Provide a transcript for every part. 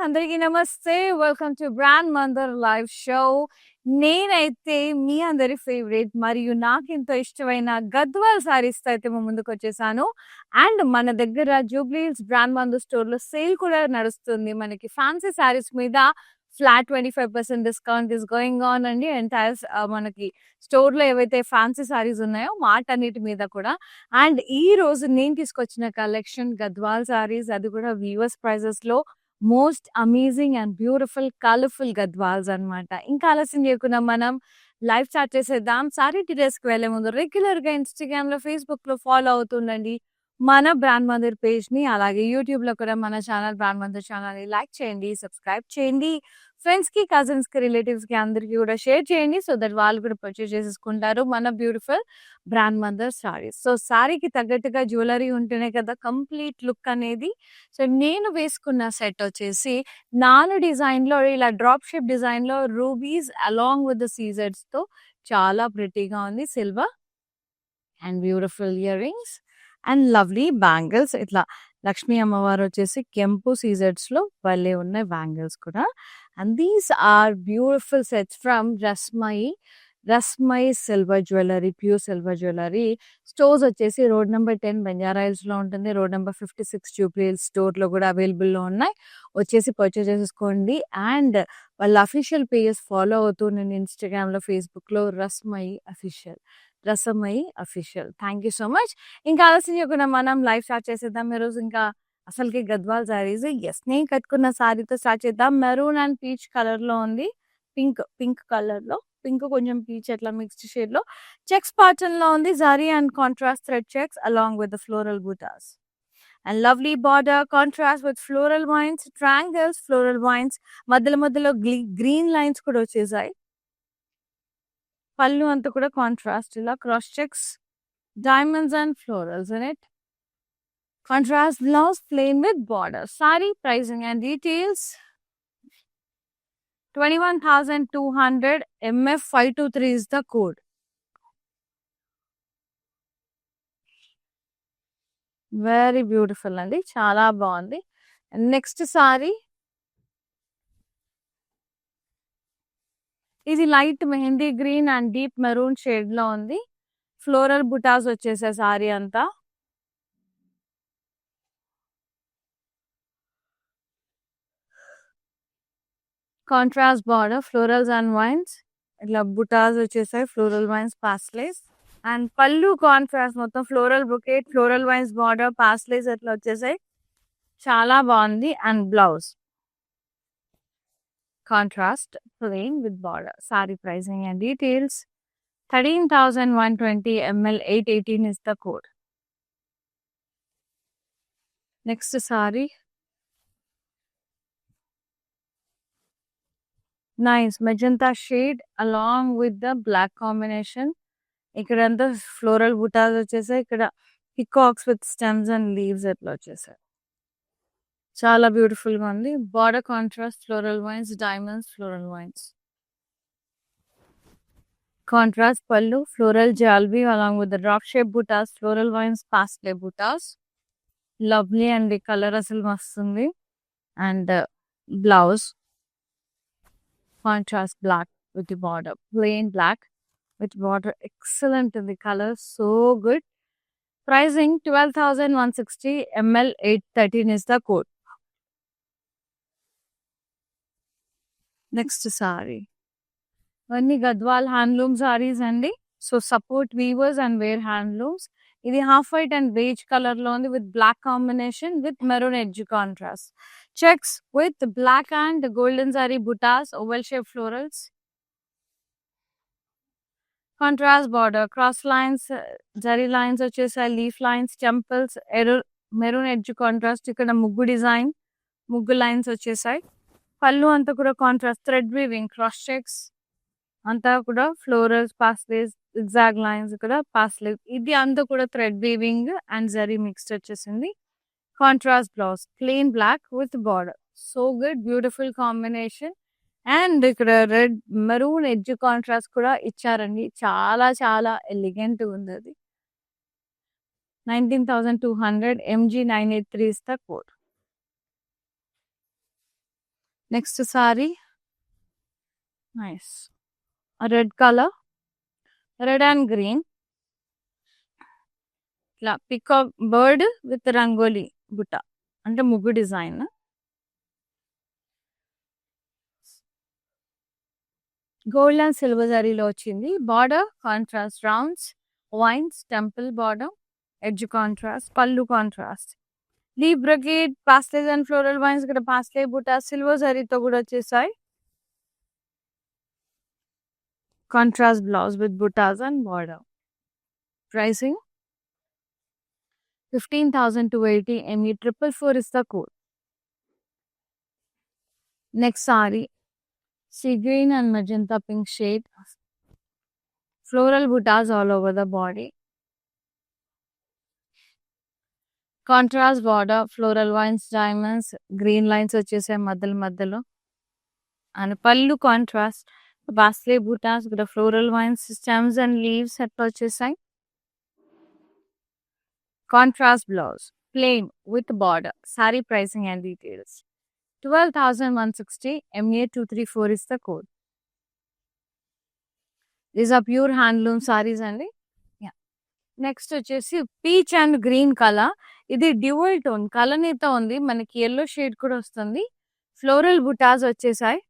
అందరికీ నమస్తే. Welcome to brand Mandir live show. నేనైతే మీ అందరి ఫేవరెట్ మరియు నాకెంతో ఇష్టమైన గద్వాల్ సారీస్‌తో అయితే మీ ముందుకొచ్చేసాను. అండ్ మన దగ్గర జూబ్లీ హిల్స్ బ్రాండ్ మందర్ స్టోర్‌లో సేల్ కూడా నడుస్తుంది. మనకి ఫ్యాన్సీ సారీస్ మీద flat 25% discount is going on అండి. మనకి స్టోర్‌లో ఏవైతే ఫ్యాన్సీ సారీస్ ఉన్నాయో వాటన్నిటి మీద కూడా. అండ్ ఈరోజు నేను తీసుకొచ్చిన కలెక్షన్ గద్వాల్ సారీస్, అది కూడా వీవర్స్ ప్రైజెస్‌లో most amazing and beautiful colourful Gadwals అన్నమాట. ఇంకా ఆలస్యం చేయకుండా మనం లైవ్ స్టార్ట్ చేసేద్దాం. సారీ డీటెయిల్స్‌కి వెళ్ళే ముందు రెగ్యులర్‌గా ఇన్‌స్టాగ్రామ్‌లో, ఫేస్‌బుక్‌లో ఫాలో అవుతుండండి మన బ్రాండ్ మందిర్ పేజ్‌ని. అలాగే యూట్యూబ్‌లో కూడా మన ఛానల్ బ్రాండ్ మందిర్ ఛానల్‌ని లైక్ చేయండి, సబ్స్క్రైబ్ చేయండి. ఫ్రెండ్స్‌కి, కజిన్స్‌కి, రిలేటివ్స్‌కి అందరికీ కూడా షేర్ చేయండి. సో దట్ వాళ్ళు కూడా పర్చేస్ చేసేసుకుంటారు మన beautiful brand Mandar saris. So సారీకి తగ్గట్టుగా జ్యువెలరీ ఉంటేనే కదా కంప్లీట్ లుక్ అనేది. సో నేను వేసుకున్న సెట్ వచ్చేసి 4 డిజైన్‌లో ఇలా డ్రాప్ షేప్ డిజైన్‌లో రూబీస్ అలాంగ్ విత్ ద సీజర్స్‌తో చాలా ప్రిటీగా ఉంది. Silver and beautiful ear rings and lovely bangles. ఇట్లా లక్ష్మీ అమ్మవారు వచ్చేసి కెంపు సీజర్స్‌లో భలే ఉన్నాయి బ్యాంగిల్స్ కూడా. And these are beautiful sets from Rasmayi silver jewellery, pure silver jewellery. Stores వచ్చేసి రోడ్ నెంబర్ 10 బంజారా హిల్స్‌లో ఉంటుంది. రోడ్ నెంబర్ 56 జూబ్లీ హిల్స్ స్టోర్‌లో కూడా అవైలబుల్‌లో ఉన్నాయి. వచ్చేసి పర్చేస్ చేసేసుకోండి. అండ్ వాళ్ళ అఫీషియల్ పేజెస్ ఫాలో అవుతూ నేను ఇన్‌స్టాగ్రామ్‌లో, ఫేస్‌బుక్‌లో Rasamayi official. Thank you so much. ఇంకా ఆలస్యం చేయకుండా మనం లైవ్ స్టార్ట్ చేసేద్దాం. ఈరోజు ఇంకా అసలుకి గద్వాల్ సారీస్. యెస్, నేను కట్టుకున్న సారీతో స్టార్ట్ చేద్దాం. మెరూన్ అండ్ పీచ్ కలర్‌లో ఉంది. పింక్ కలర్‌లో. పింక్ కొంచెం పీచ్ అట్లా మిక్స్డ్ షేడ్‌లో చెక్స్ ప్యాటర్న్‌లో ఉంది. Zari and contrast thread checks along with the floral buttas. And lovely border contrast with floral wines, triangles, floral wines, మధ్యలో గ్రీన్ లైన్స్ కూడా వచ్చేసాయి. పళ్ళు అంతా కూడా కాంట్రాస్ట్ ఇలా cross checks, diamonds and florals in it. Contrast blouse plain with border. Saree pricing and details. 21,200 MF523 is the code. Very beautiful andi. Chala bagundi. And next saree. ఇది light mehndi green and deep maroon shade లో ఉంది. Floral butas వచ్చేసే సారీ అంతా. Contrast border, florals and vines, ఇట్లా బుటాస్ వచ్చేసాయి. Floral vines, paisleys. And పళ్ళు contrast మొత్తం floral bouquet, floral vines border, paisleys అట్లా వచ్చేసాయి. చాలా బాగుంది. And blouse contrast plain with border. Sari pricing and details. 13,120 ml 818 is the code. Next saree. Nice magenta shade along with the black combination. ఇక్కడంతా floral butas వచ్చేసాయి. ఇక్కడ peacocks with stems and leaves ఎట్లా వచ్చేసాయి. చాలా బ్యూటిఫుల్ గా ఉంది. Border contrast, floral vines, diamonds, floral wines. Contrast పళ్ళు, floral jalbi along with the drop shape buttas, floral vines, pastel buttas. Lovely and the color అసలు మస్తుంది. And blouse contrast black with the border, plain black with border. Excellent in the color, so good. Pricing 12,160 ml 813 is the code. Next saree. ఇవన్నీ Gadwal handloom saris అండి. So support weavers and wear handlooms. ఇది half white and beige colour లో ఉంది with black combination with maroon edge contrast. Checks with black and golden sari butas, oval shape florals, contrast border, cross lines, zari lines వచ్చేసాయి, leaf lines, temples, maroon edge contrast. ఇక్కడ ముగ్గు lines వచ్చేసాయి. పళ్ళు అంతా కూడా contrast thread weaving, cross checks అంతా కూడా florals, paisleys, zigzag lines, ఇక్కడ పాస్లేస్. ఇది అంతా కూడా thread weaving and zari mixed వచ్చేసింది. Contrast blouse plain black with border. So good, beautiful combination. And ఇక్కడ రెడ్ మెరూన్ ఎడ్జ్ కాంట్రాస్ట్ కూడా ఇచ్చారండి. చాలా చాలా ఎలిగెంట్ ఉంది అది. 19,200 MG 983 is the code. Next sari nice red colour, red and green, ఇట్లా peacock bird with rangoli buta అంటే ముగ్గు డిజైన్. గోల్డ్ అండ్ సిల్వర్ జరీలో వచ్చింది. Border contrast rounds, vines, temple border, edge contrast, పళ్ళు contrast, leaf brocade, paisleys and floral vines, ఇక్కడ paisley buta silver జరీతో కూడా వచ్చేసాయి. Contrast blouse with butas and border. Pricing 15,280 ME 444 is the code. Next saree, sea green and magenta pink shade. Floral buttas all over the body. Contrast border, floral vines, diamonds, green lines వచ్చేసే మధ్యలో. And pallu contrast, basle buttas with the floral vines, stems and leaves అట్లా వచ్చేసాయి. Contrast blouse, plain with border. Saree pricing and details. 12,160 MA 234 is the code. These are pure handloom sarees అండి. Next వచ్చేసి peach and green colour. ఇది dual tone కలనీతో ఉంది, మనకి yellow shade కూడా వస్తుంది. ఫ్లోరల్ బుటాస్ వచ్చేసాయి.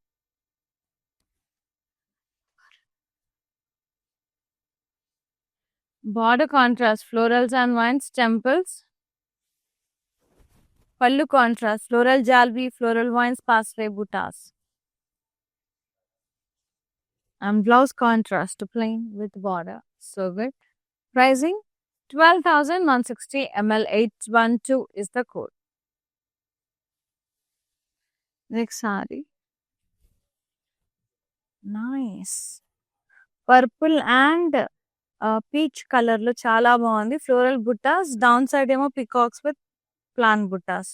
Border contrast, florals and vines, temples. పళ్ళు కాంట్రాస్ట్, ఫ్లోరల్ జాల్బీ, floral vines, paisley butas. And blouse contrast, plain with border. So good. Pricing 12,160 ML 812 is the code. Next saree. Nice. Purple and peach color lo chala baagundi. Floral buttas, downside emo peacocks with plant buttas.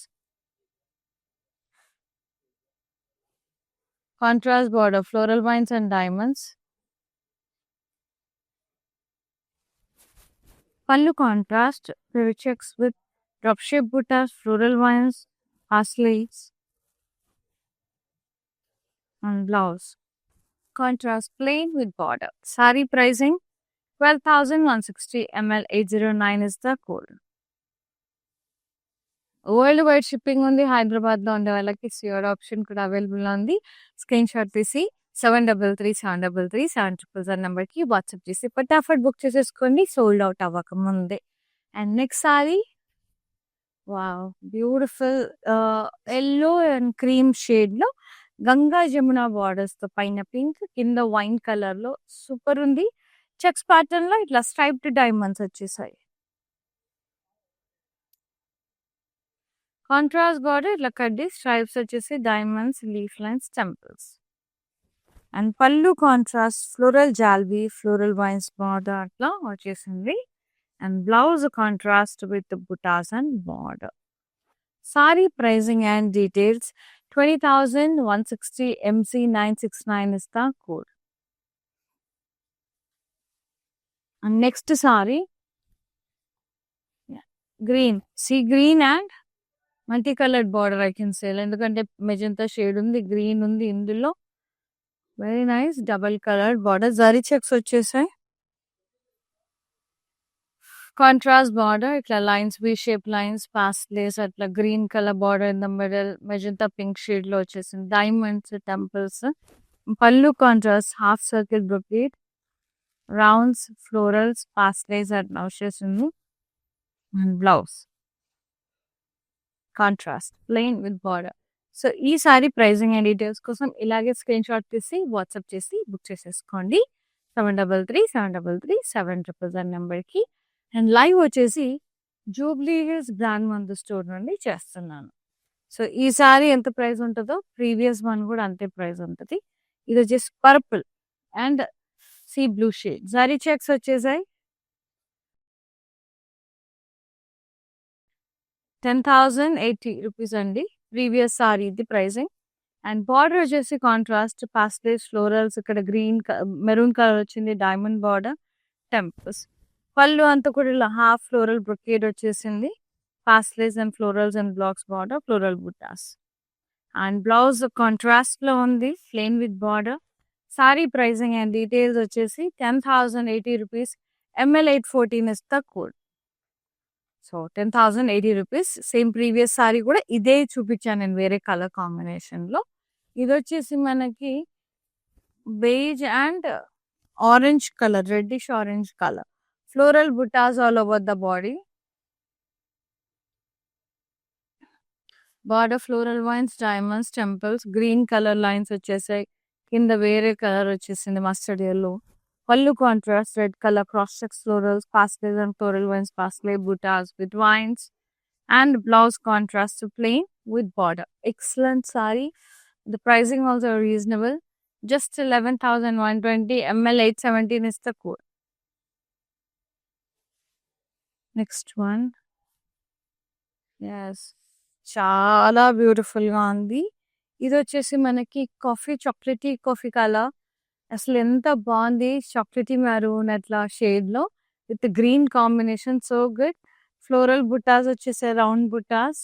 Contrast border, floral vines and diamonds. Pallu contrast, fairy checks with drop shape buttas, floral vines, parsleys, and blouse. Contrast plain with border. Saree pricing 12,160 ML 809 is the code. World wide shipping ఉంది. హైదరాబాద్లో ఉండే వాళ్ళకి CR option కూడా available ఉంది. Screen shot తీసి 7337337000 నెంబర్కి WhatsApp చేసి ఫటాఫట్ బుక్ చేసేసుకోండి, సోల్డ్ అవుట్ అవ్వక ముందే. And next sari, wow beautiful yellow and cream షేడ్లో గంగా జమున బార్డర్స్తో, పైన పింక్ కింద వైన్ కలర్లో సూపర్ ఉంది. చెక్స్ ప్యాటర్న్లో ఇట్లా స్ట్రైప్డ్ డైమండ్స్ వచ్చేసాయి. కాంట్రాస్ట్ బార్డర్ ఇట్లా కడ్డీ స్ట్రైప్స్ వచ్చేసి diamonds, leaf lines, temples. And పళ్ళు కాంట్రాస్ట్, ఫ్లోరల్ జాల్బీ, ఫ్లోరల్ వైన్స్ బార్డర్ అట్లా వచ్చేసింది. And blouse contrast with butas and border. Sari pricing and details 20,160 MC 969 is the code. And next saree, green, sea green and multi coloured border I can sale, ఎందుకంటే magenta shade ఉంది, green ఉంది ఇందులో. Very nice double coloured border, zari checks వచ్చేసాయి. Contrast border ఇట్లా lines, V shape lines, paisleys అట్లా green colour border in the middle, magenta pink shade లో వచ్చేసింది. Diamonds, temples. పళ్ళు contrast, half circle brocade, rounds, florals, paisleys అట్లా వచ్చేసింది. And blouse contrast plain with border. So ఈ sari pricing and details కోసం ఇలాగే screenshot తీసి వాట్సాప్ చేసి బుక్ చేసేసుకోండి 7337337000 నెంబర్కి. అండ్ లైవ్ వచ్చేసి Jubilee Hills brand Mandir store నుండి చేస్తున్నాను. సో ఈ సారీ ఎంత ప్రైస్ ఉంటుందో ప్రీవియస్ వన్ కూడా అంతే ప్రైస్ ఉంటుంది. ఇది వచ్చేసి purple and sea blue shade, zari checks వచ్చేసాయి. 10,080 రూపీస్ అండి ప్రీవియస్ సారీ ఇది ప్రైజింగ్. అండ్ బార్డర్ వచ్చేసి కాంట్రాస్ట్ పాస్టేస్, ఫ్లోరల్స్, ఇక్కడ గ్రీన్ మెరూన్ కలర్ వచ్చింది, డైమండ్ బార్డర్, టెంపుల్స్. పళ్ళు అంతా కూడా ఇలా హాఫ్ ఫ్లోరల్ బ్రొకేడ్ వచ్చేసింది, paisleys and florals and blocks border, floral butas. And blouse contrast లో ఉంది, plain with border. Sari pricing and details వచ్చేసి 10,080 rupees. ML 814 is the code. So 10,080 rupees. Same previous sorry కూడా ఇదే చూపించాను నేను వేరే కలర్ కాంబినేషన్ లో. ఇది వచ్చేసి మనకి beige and orange colour, reddish orange colour. Floral butas all over the body. Border floral vines, diamonds, temples, green colour lines వచ్చేసాయి. కింద వేరే కలర్ వచ్చేసింది mustard yellow. Pallu contrast red colour, cross checks florals, pastels and floral vines, paisley butas with vines. And blouse contrast to plain with border. Excellent saree. The pricing also reasonable. Just 11,120. ML 817 is the code. Next one. Yes. చాలా beautiful గా ఉంది. ఇది వచ్చేసి మనకి chocolatey coffee colour. అసలు ఎంత బాగుంది, chocolatey maroon అట్లా షేడ్ లో with green combination. So good. Floral butas వచ్చేసాయి, round butas.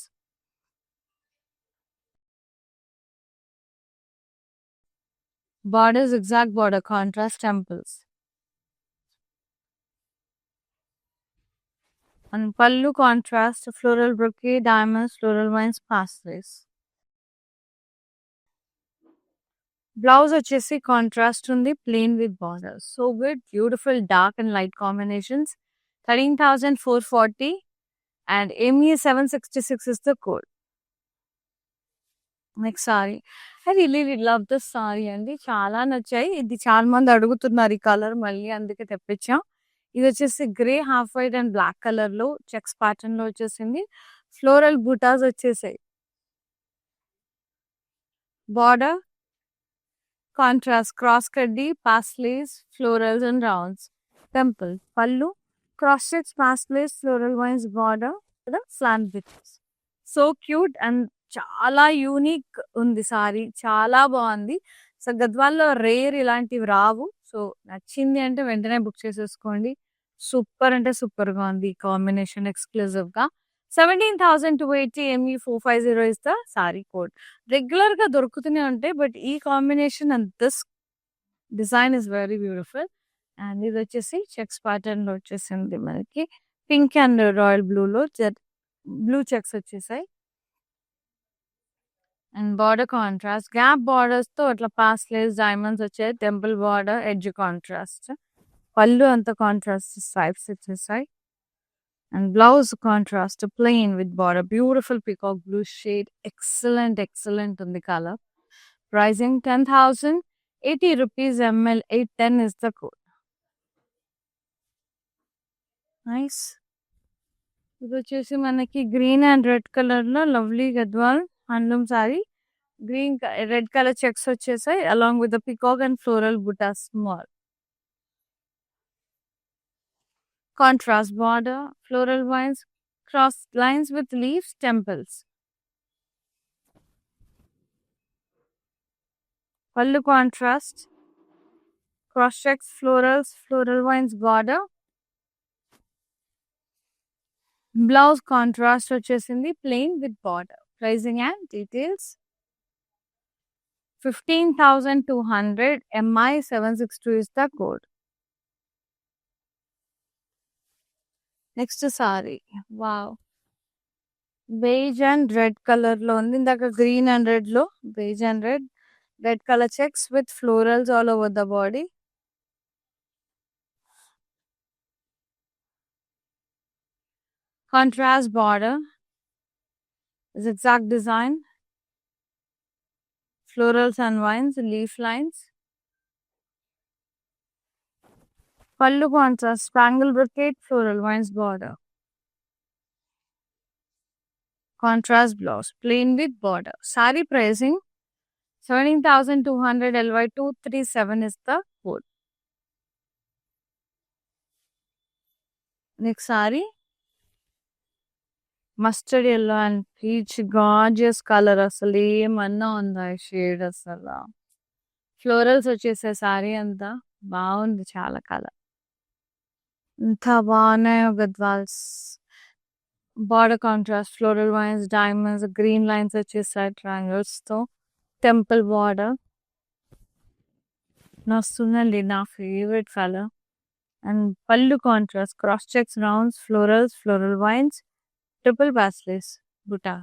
Border zigzag border, contrast temples. And pallu contrast floral bouquet, diamonds, floral vines, pastel. Blouse వచ్చేసి కాంట్రాస్ట్ ఉంది, plain with border. So good. Beautiful dark and light combinations. 13,440 and ME 766 is the code. Next sorry. I really love this sorry అండి. చాలా నచ్చాయి. ఇది చాలా మంది అడుగుతున్నారు ఈ కలర్, మళ్ళీ అందుకే తెప్పించాం. ఇది వచ్చేసి grey, half white and black colour లో చెక్స్ ప్యాటర్న్ లో వచ్చేసింది. ఫ్లోరల్ బుటాస్ వచ్చేసాయి. బార్డర్ కాంట్రాస్ట్ క్రాస్ కడ్డీ, paisleys, florals and rounds. Temple pallu cross checks, paisleys, floral vines, border slant bits. So cute and చాలా యూనిక్ ఉంది సారీ. చాలా బాగుంది. సో గద్వాల్లో రేర్ ఇలాంటివి రావు. సో నచ్చింది అంటే వెంటనే బుక్ చేసేసుకోండి. సూపర్ అంటే సూపర్ గా ఉంది. కాంబినేషన్ ఎక్స్క్లూజివ్ గా. 17,280 ME 450 is the sorry code. Regular గా దొరుకుతూనే ఉంటాయి, బట్ ఈ combination and this design is very beautiful. And ఇది వచ్చేసి చెక్స్ ప్యాటర్న్ లో వచ్చేసింది మనకి. పింక్ అండ్ రాయల్ బ్లూ లో బ్లూ చెక్స్ వచ్చేసాయి. And border contrast gap borders తో అట్లా పాస్లేస్, డైమండ్స్ వచ్చాయి. Temple border, edge contrast. పళ్ళు అంత కాంట్రాస్ట్ స్ట్రైప్స్ వచ్చేసాయి. And blouse contrast plain with border. Beautiful peacock blue shade. Excellent ఉంది colour. Pricing 10,080 rupees. ML 810 is the code. Nice. ఇది వచ్చేసి మనకి గ్రీన్ అండ్ రెడ్ కలర్ లో lovely Gadwal handloom sari. Green red colour checks వచ్చేసాయి along with the peacock and floral buta small. Contrast border, floral vines, cross lines with leaves, temples. పళ్ళు contrast cross checks, florals, floral vines, border. Blouse contrast వచ్చేసింది plain with border. Pricing and details 15,200. MI 762 is the code. Next sari. Wow. Beige and red colour లో ఉంది. ఇందాక green and red లో beige and red colour checks with florals all over the body. Contrast border, zigzag design, florals and vines, leaf lines. Pallu contrast, spangle brocade, floral vines border. Contrast blouse, plain with border. Saree pricing 17,200. LY 237 is the code. Next saree. Mustard yellow and peach gorgeous colour. అసలు ఏమన్నా ఉందా shade. అసలు florals వచ్చేసే సారీ అంతా బాగుంది. చాలా colour ఎంత బాగున్నాయో Gadwals. Border contrast floral vines, diamonds, green lines వచ్చేసాయి ట్రయాంగిల్స్ తో. టెంపుల్ బార్డర్ నస్తుందండి, నా ఫేవరెట్ కలర్. అండ్ పళ్ళు contrast cross checks, rounds, florals, floral vines, triple paisleys buta.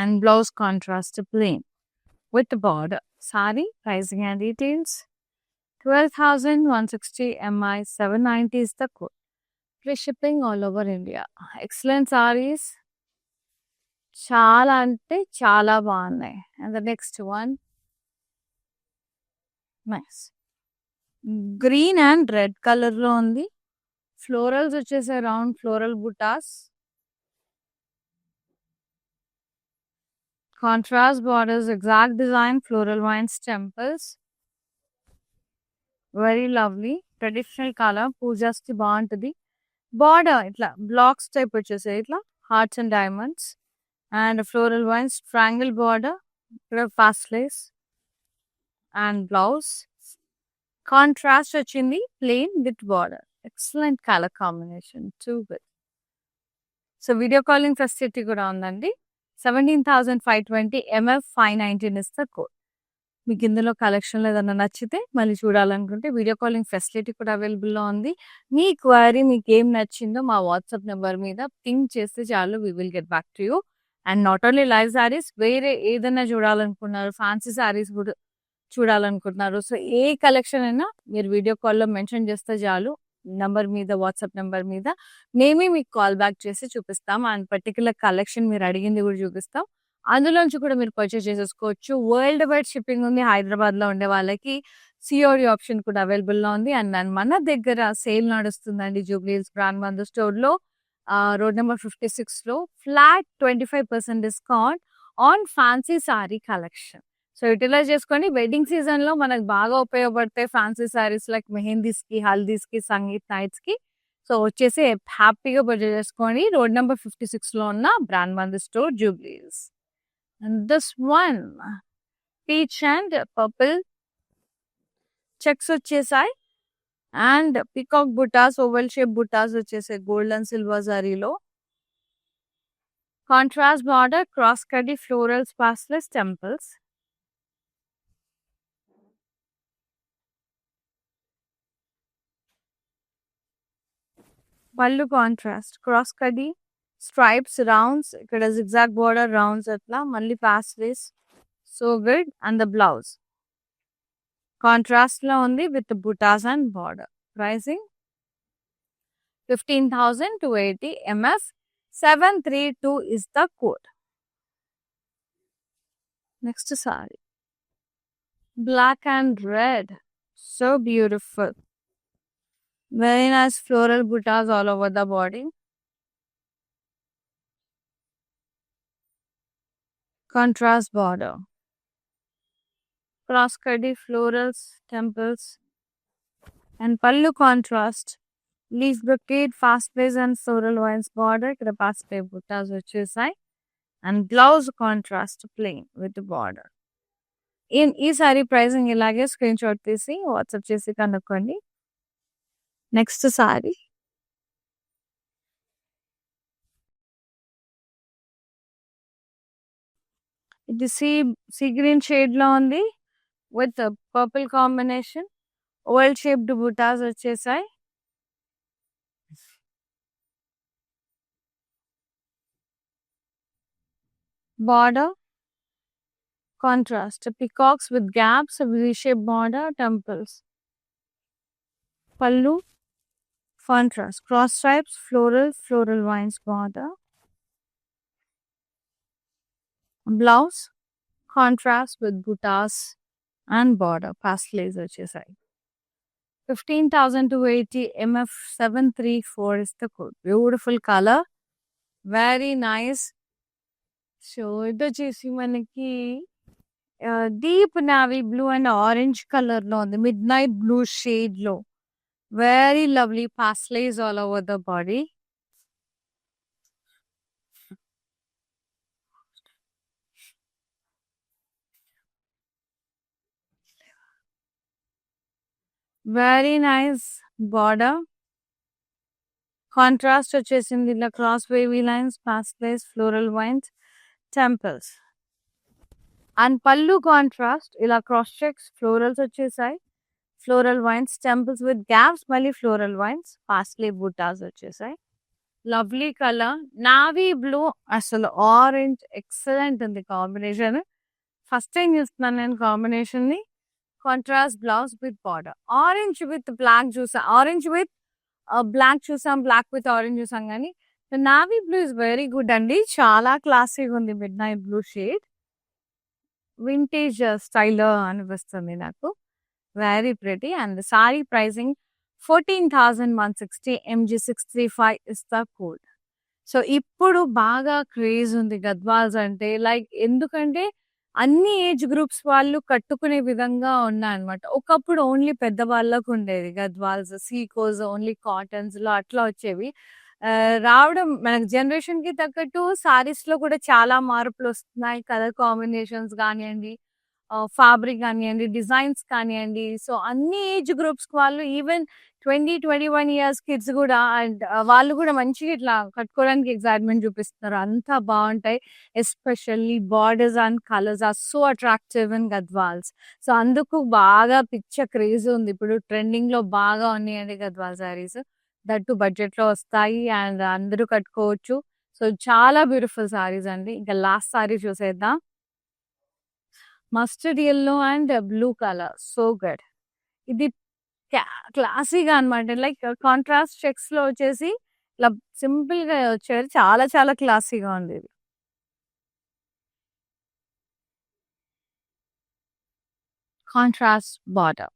And blouse contrast plain with border. Sari pricing and details 12,160 MI 790 is the code. Free shipping all over India. Excellent sarees. చాలా అంటే చాలా బాగున్నాయి. And the next one, nice. Green and red colour లో ఉంది. Florals వచ్చేసి round floral butas. Contrast borders, exact design, floral vines, temples. Very lovely traditional colour, పూజాస్కి బాగుంటుంది. Border ఇట్లా బ్లాక్స్ టైప్ వచ్చేసాయి, ఇట్లా hearts and diamonds. And floral vines, triangle border, ఇక్కడ paisleys. And blouse contrast వచ్చింది, plain with border. Excellent colour combination, too good. So video calling facility కూడా ఉందండి. 17,520 MF 519 is the code. మీకు ఇందులో కలెక్షన్లో ఏదైనా నచ్చితే మళ్ళీ చూడాలనుకుంటే వీడియో కాలింగ్ ఫెసిలిటీ కూడా అవైలబుల్లో ఉంది. మీ క్వైరీ మీకు ఏం నచ్చిందో మా వాట్సాప్ నెంబర్ మీద పింక్ చేస్తే చాలు, we will get back to you. And not only live saris, వేరే ఏదైనా చూడాలనుకున్నారు, ఫ్యాన్సీ శారీస్ కూడా చూడాలనుకుంటున్నారు, సో ఏ కలెక్షన్ అయినా మీరు వీడియో కాల్లో మెన్షన్ చేస్తే చాలు, నంబర్ మీద, వాట్సాప్ నెంబర్ మీద మేమే మీకు కాల్ బ్యాక్ చేసి చూపిస్తాం. అండ్ పర్టికులర్ కలెక్షన్ మీరు అడిగింది కూడా చూపిస్తాం. అందులోంచి కూడా మీరు పర్చేస్ చేసేసుకోవచ్చు. వరల్డ్ వైడ్ షిప్పింగ్ ఉంది. హైదరాబాద్లో ఉండే వాళ్ళకి సిఓడి ఆప్షన్ కూడా అవైలబుల్లో ఉంది. అండ్ మన దగ్గర సేల్ నడుస్తుందండి జూబ్లీ హిల్స్ బ్రాండ్ మందు స్టోర్లో, రోడ్ నెంబర్ 56లో flat 25% discount on fancy sari collection. So utilize చేసుకొని వెడ్డింగ్ సీజన్లో మనకు బాగా ఉపయోగపడతాయి ఫ్యాన్సీ సారీస్, లైక్ మెహందీస్కి, హల్దీస్కి, సంగీత్ నైట్స్కి. సో వచ్చేసి హ్యాపీగా పర్చేస్ చేసుకోండి రోడ్ నెంబర్ 56లో ఉన్న brand Mandir store, Jubilee Hills. And this one, peach and purple checks వచ్చేసాయి. And peacock butas, oval shape butas వచ్చేసాయి గోల్డ్ అండ్ సిల్వర్ జరీలో. కాంట్రాస్ట్ బార్డర్, క్రాస్ కడ్డీ, ఫ్లోరల్స్, పాస్లెస్, టెంపుల్స్. పళ్ళు కాంట్రాస్ట్ క్రాస్ కడ్డీ, స్ట్రైప్స్, రౌండ్స్, ఇక్కడ జిగ్జాగ్ బార్డర్, రౌండ్స్ అట్లా, మళ్ళీ paisleys. So good. And the blouse contrast లో ఉంది with butas and border. Pricing 15,280 MF 732 is the code. Next saree, black and red, so beautiful. Very nice floral buttas all over the body. Contrast border, cross cutty, florals, temples. And pallu contrast, leaf brocade, fast place and floral vines border. ఇక్కడ past play buttas వచ్చేసాయి. And blouse contrast plain with the border. ఈ sari pricing ఇలాగే screenshot తీసి WhatsApp చేసి కనుక్కోండి. Next sari, ఇది sea green shade లో ఉంది with purple combination. Oval shaped butas వచ్చేసాయి. Border contrast, peacocks with gaps, V shape border, temples. Pallu contrast, cross stripes, floral vines border. Blouse contrast with buttas and border, pastels వచ్చేసాయి. 15,280 MF 734 is the code. Beautiful color, very nice. So ఇది వచ్చేసి మనకి deep navy blue and orange colour లో ఉంది, midnight blue shade లో. Very lovely paisleys all over the body. Very nice border, contrast వచ్చేసింది ఇలా cross wavy lines, pastels, floral vines, temples. And పళ్ళు contrast ఇలా క్రాస్ చెక్స్, ఫ్లోరల్స్ వచ్చేసాయి, floral vines, temples with gaps, మళ్ళీ floral vines, paisley butas వచ్చేసాయి. Lovely colour navy blue, అసలు orange excellent ఉంది combination. First time చూస్తున్నాను నేను కాంబినేషన్ ని. Contrast blouse with border, orange with black చూసా, ఆరెంజ్ విత్ బ్లాక్ చూసాం, బ్లాక్ విత్ ఆరెంజ్ చూసాం, కానీ navy blue is very good అండి. చాలా క్లాసీగా ఉంది midnight blue shade. Vintage స్టైల్లో అనిపిస్తుంది నాకు. Very pretty. And sari pricing 14,160 MG635 is the code. So ఇప్పుడు బాగా క్రేజ్ ఉంది గద్వాల్స్ అంటే, లైక్ ఎందుకంటే అన్ని ఏజ్ గ్రూప్స్ వాళ్ళు కట్టుకునే విధంగా ఉన్నాయన్నమాట. ఒకప్పుడు ఓన్లీ పెద్దవాళ్ళకు ఉండేది గద్వాల్స్, సీకోస్ ఓన్లీ కాటన్స్ లో అట్లా వచ్చేవి. రావడం మనకు జనరేషన్ కి తగ్గట్టు సారీస్ లో కూడా చాలా మార్పులు వస్తున్నాయి. కలర్ కాంబినేషన్స్ కానివ్వండి, ఫ్యాబ్రిక్ కానివ్వండి, డిజైన్స్ కానివ్వండి. సో అన్ని ఏజ్ గ్రూప్స్ వాళ్ళు, ఈవెన్ 20-21 ఇయర్స్ కిడ్స్ కూడా, అండ్ వాళ్ళు కూడా మంచిగా ఇట్లా కట్టుకోవడానికి ఎగ్జైట్మెంట్ చూపిస్తున్నారు. అంతా బాగుంటాయి. Especially borders and colours are so attractive in Gadwals. So అందుకు బాగా పిక్చర్ క్రేజ్ ఉంది. ఇప్పుడు ట్రెండింగ్ లో బాగా ఉన్నాయండి గద్వాల్ శారీస్. దట్టు బడ్జెట్ లో వస్తాయి అండ్ అందరూ కట్టుకోవచ్చు. సో చాలా బ్యూటిఫుల్ సారీస్ అండి. ఇంకా లాస్ట్ సారీ చూసేద్దాం. Mustard yellow and blue colour, so good. ఇది క్లాసీగా అనమాట. లైక్ కాంట్రాస్ట్ చెక్స్ లో వచ్చేసి ఇలా సింపుల్ గా వచ్చారు. చాలా చాలా క్లాసీగా ఉంది ఇది. కాంట్రాస్ట్ బార్డర్,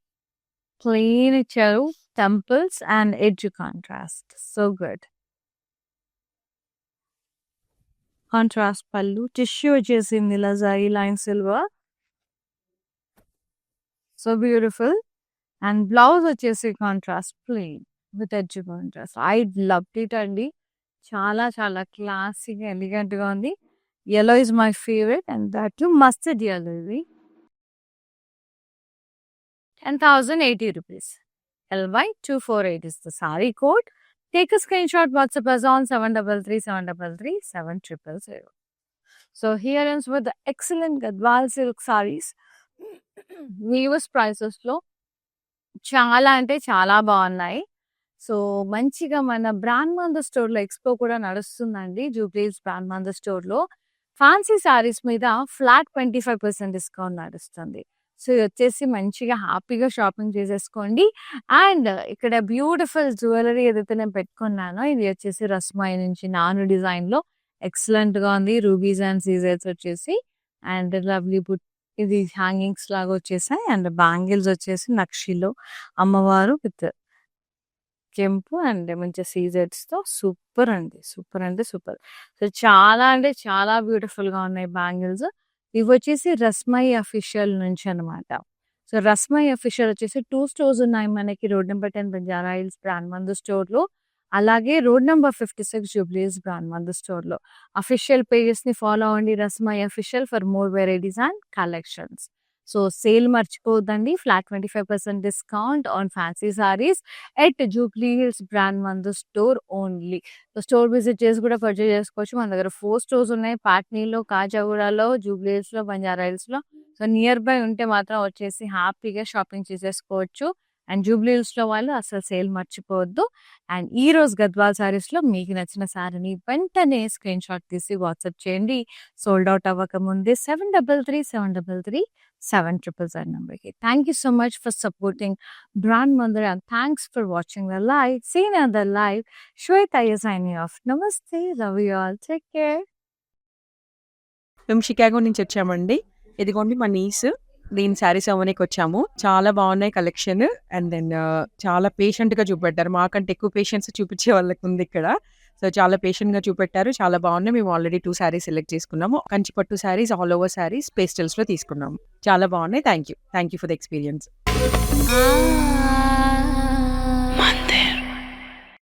ప్లెయిన్ ఇచ్చారు, temples and edge contrast, so good. Contrast pallu, tissue వచ్చేసింది ఇలా zari line silver, so beautiful. And blouse వచ్చేసి contrast plain with edge contrast. I loved it అండి. చాలా చాలా క్లాసీగా ఎలిగెంట్ గా ఉంది. yellow is my favorite and that too mustard yellow ఇది. 10,080 rupees. LY248 is the saree code. Take a screenshot, WhatsApp us on 733-733-7000. So here ends with the excellent Gadwal silk sarees. Weavers prices లో చాలా అంటే చాలా బాగున్నాయి. So మంచిగా మన brand Mandar store లో expo కూడా నడుస్తుందండి. జూబ్లీస్ బ్రాండ్ మందర్ స్టోర్ లో ఫ్యాన్సీ సారీస్ మీద ఫ్లాట్ 25% డిస్కౌంట్ నడుస్తుంది. సో ఇది వచ్చేసి మంచిగా హ్యాపీగా షాపింగ్ చేసేసుకోండి. అండ్ ఇక్కడ బ్యూటిఫుల్ జ్యువెలరీ ఏదైతే నేను పెట్టుకున్నానో ఇది వచ్చేసి రస్మాయి నుంచి నాను డిజైన్ లో ఎక్సలెంట్ గా ఉంది. రూబీస్ అండ్ సీజర్స్ వచ్చేసి అండ్ లవ్లీ బుట్, ఇది హ్యాంగింగ్స్ లాగా వచ్చేసాయి. అండ్ బ్యాంగిల్స్ వచ్చేసి నక్షిలో అమ్మవారు విత్ కెంపు అండ్ మంచి సీజర్స్ తో సూపర్ అండి, సూపర్ అంటే సూపర్. సో చాలా అంటే చాలా బ్యూటిఫుల్ గా ఉన్నాయి బ్యాంగిల్స్. ఇవి వచ్చేసి రస్మై అఫీషియల్ నుంచి అనమాట. సో రస్మై అఫీషియల్ వచ్చేసి 2 స్టోర్స్ ఉన్నాయి మనకి. Road number 10 Banjara Hills brand Mandir store లో, అలాగే రోడ్ నెంబర్ 56 జూబ్లీస్ బ్రాండ్ మందు స్టోర్ లో. అఫీషియల్ పేజెస్ ని ఫాలో అవ్వండి, రస్మై official, for more varieties and collections. So sale మర్చిపోద్దండి. Flat 25% discount on fancy saris at Jubilee Hills brand Mandir store only. So store visit చేసి కూడా పర్చేజ్ చేసుకోవచ్చు. మన దగ్గర 4 స్టోర్స్ ఉన్నాయి, పాట్నీలో, కాజాగూడలో, జూబ్లీ హిల్స్ లో, బంజారా హిల్స్ లో. సో నియర్ బై ఉంటే మాత్రం వచ్చేసి హ్యాపీగా షాపింగ్ చేసేసుకోవచ్చు. అండ్ జూబ్లీ హిల్స్ లో వాళ్ళు అసలు సేల్ మర్చిపోవద్దు. అండ్ ఈ రోజు గద్వాల్ సారీస్ లో మీకు నచ్చిన సారీని వెంటనే స్క్రీన్ షాట్ తీసి వాట్సాప్ చేయండి. సోల్డ్ అవుట్ అవ్వక ముందే 733-733-700 నెంబర్కి. Thank you so much for supporting brand Mandir and thanks for watching the live. See another live. Shweta signing off. Namaste, love you all, take care. మేము షికాగో నుంచి వచ్చామండి. ఇదిగోండి మా నీస్, దీని శారీస్ అవ్వడానికి వచ్చాము. చాలా బాగున్నాయి కలెక్షన్. అండ్ దెన్ చాలా పేషెంట్ గా చూపెట్టారు. మాకంటే ఎక్కువ పేషెన్స్ చూపించే వాళ్ళకి ఉంది ఇక్కడ. సో చాలా పేషెంట్ గా చూపెట్టారు, చాలా బాగున్నాయి. మేము ఆల్రెడీ 2 శారీస్ సెలెక్ట్ చేసుకున్నాము. Kanchipattu saris, all over saris, pastels లో తీసుకున్నాము. చాలా బాగున్నాయి. Thank you for the experience.